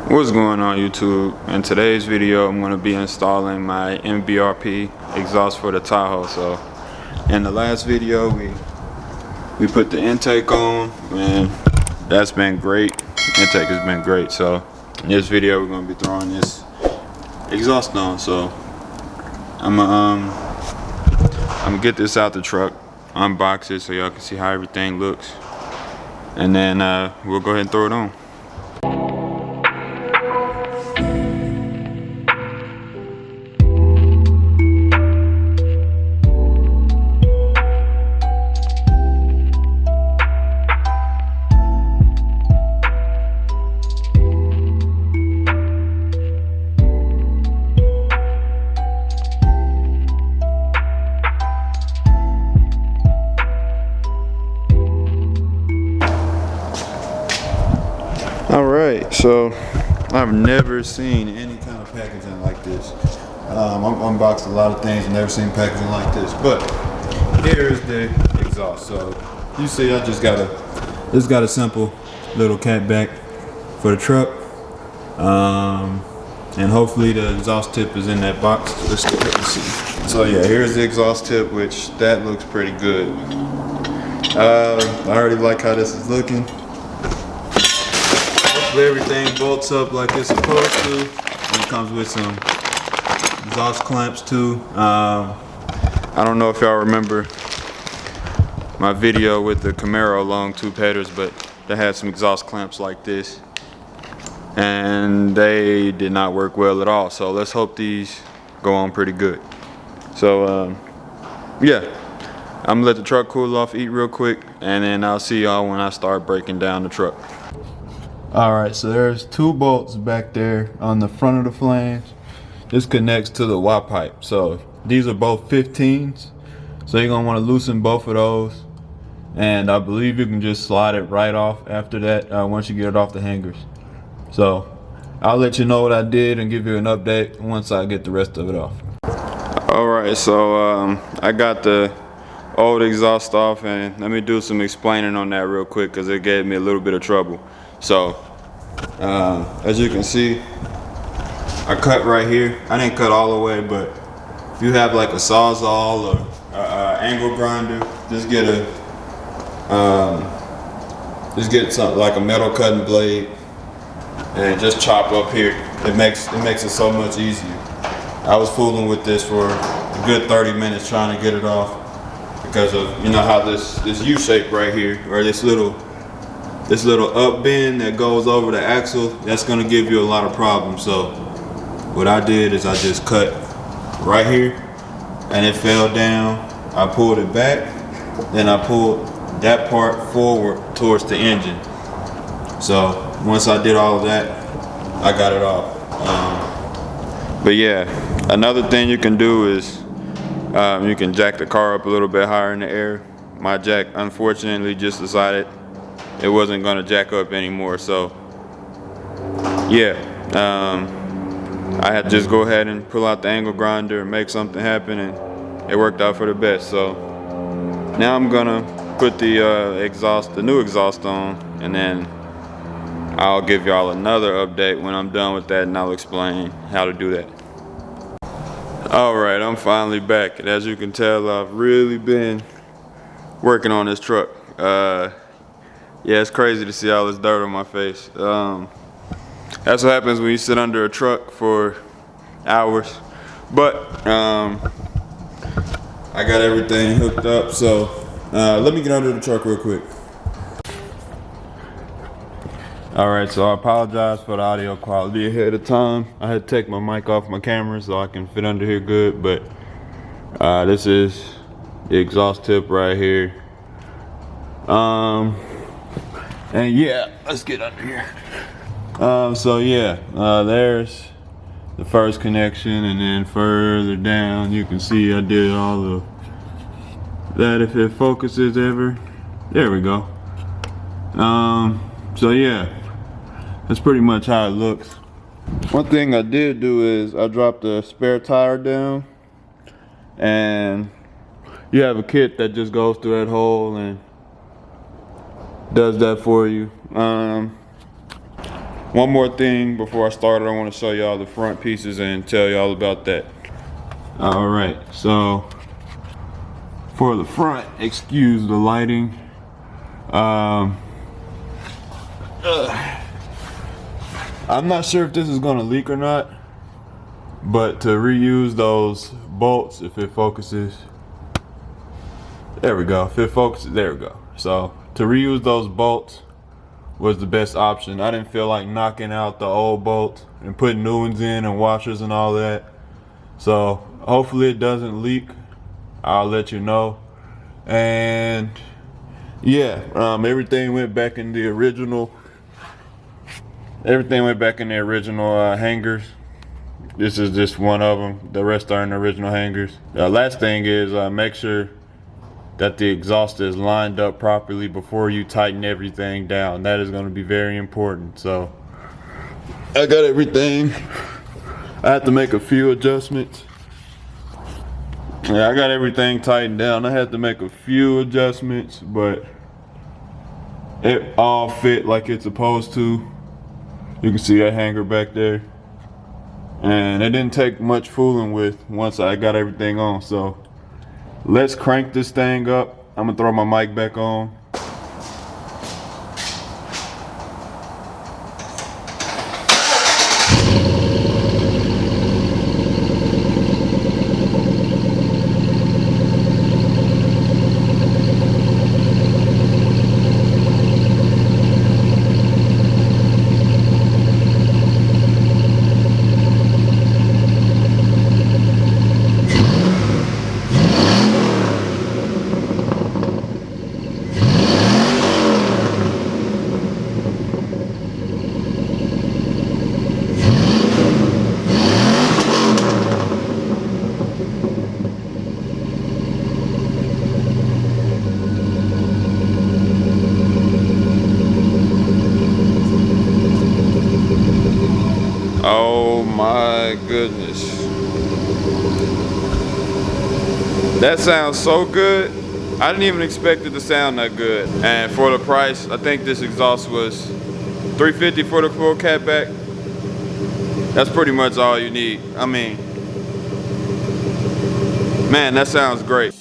What's going on YouTube? In today's video I'm going to be installing my MBRP exhaust for the Tahoe. So in the last video we put the intake on and that's been great. Intake has been great. So in this video we're going to be throwing this exhaust on. So I'm gonna get this out the truck, unbox it so y'all can see how everything looks, and then we'll go ahead and throw it on. Alright, so I've never seen any kind of packaging like this. I've unboxed a lot of things and never seen packaging like this. But here's the exhaust. So you see I just got a simple little Catback for the truck. And hopefully the exhaust tip is in that box. Let's go ahead and see. So yeah, here's the exhaust tip, which that looks pretty good. I already like how this is looking. Everything bolts up like it's supposed to, and it comes with some exhaust clamps too. I don't know if y'all remember my video with the Camaro long tube headers, but they had some exhaust clamps like this and they did not work well at all. So let's hope these go on pretty good. So yeah, I'm gonna let the truck cool off, eat real quick, and then I'll see y'all when I start breaking down the truck. Alright, so there's two bolts back there on the front of the flange. This connects to the Y pipe. So these are both 15s. So you're gonna want to loosen both of those. And I believe you can just slide it right off after that once you get it off the hangers. So I'll let you know what I did and give you an update once I get the rest of it off. Alright, so I got the old exhaust off, and let me do some explaining on that real quick because it gave me a little bit of trouble. So as you can see, I cut right here. I didn't cut all the way, but if you have like a sawzall or angle grinder, just get something like a metal cutting blade and just chop up here. It makes it so much easier. I was fooling with this for a good 30 minutes trying to get it off because of, you know, how this U shape right here, or this little up bend that goes over the axle, that's going to give you a lot of problems. So what I did is I just cut right here and it fell down. I pulled it back, then I pulled that part forward towards the engine. So once I did all of that, I got it off. But yeah, another thing you can do is you can jack the car up a little bit higher in the air. My jack unfortunately just decided it wasn't gonna jack up anymore, so yeah, I had to just go ahead and pull out the angle grinder and make something happen, and it worked out for the best. So now I'm gonna put the new exhaust on, and then I'll give y'all another update when I'm done with that, and I'll explain how to do that. Alright, I'm finally back, and as you can tell, I've really been working on this truck. Yeah, it's crazy to see all this dirt on my face. That's what happens when you sit under a truck for hours. But I got everything hooked up, so let me get under the truck real quick. Alright, so I apologize for the audio quality ahead of time. I had to take my mic off my camera so I can fit under here good, but this is the exhaust tip right here. And yeah, let's get under here. So yeah, there's the first connection, and then further down you can see I did all of that, if it focuses ever. There we go. So yeah, that's pretty much how it looks. One thing I did do is I dropped the spare tire down, and you have a kit that just goes through that hole and does that for you. One more thing before I start, I want to show y'all the front pieces and tell y'all about that. All right, so for the front, excuse the lighting. I'm not sure if this is gonna leak or not, but to reuse those bolts, if it focuses, there we go. If it focuses, there we go. So to reuse those bolts was the best option. I didn't feel like knocking out the old bolts and putting new ones in and washers and all that. So hopefully it doesn't leak. I'll let you know. And yeah, everything went back in the original. Everything went back in the original hangers. This is just one of them. The rest are in the original hangers. The last thing is make sure that the exhaust is lined up properly before you tighten everything down. That is going to be very important. So I got everything. I had to make a few adjustments. Yeah, I got everything tightened down. I had to make a few adjustments, but it all fit like it's supposed to. You can see that hanger back there. And it didn't take much fooling with once I got everything on. So let's crank this thing up. I'm gonna throw my mic back on. Oh my goodness. That sounds so good. I didn't even expect it to sound that good. And for the price, I think this exhaust was $350 for the full catback. That's pretty much all you need. I mean, man, that sounds great.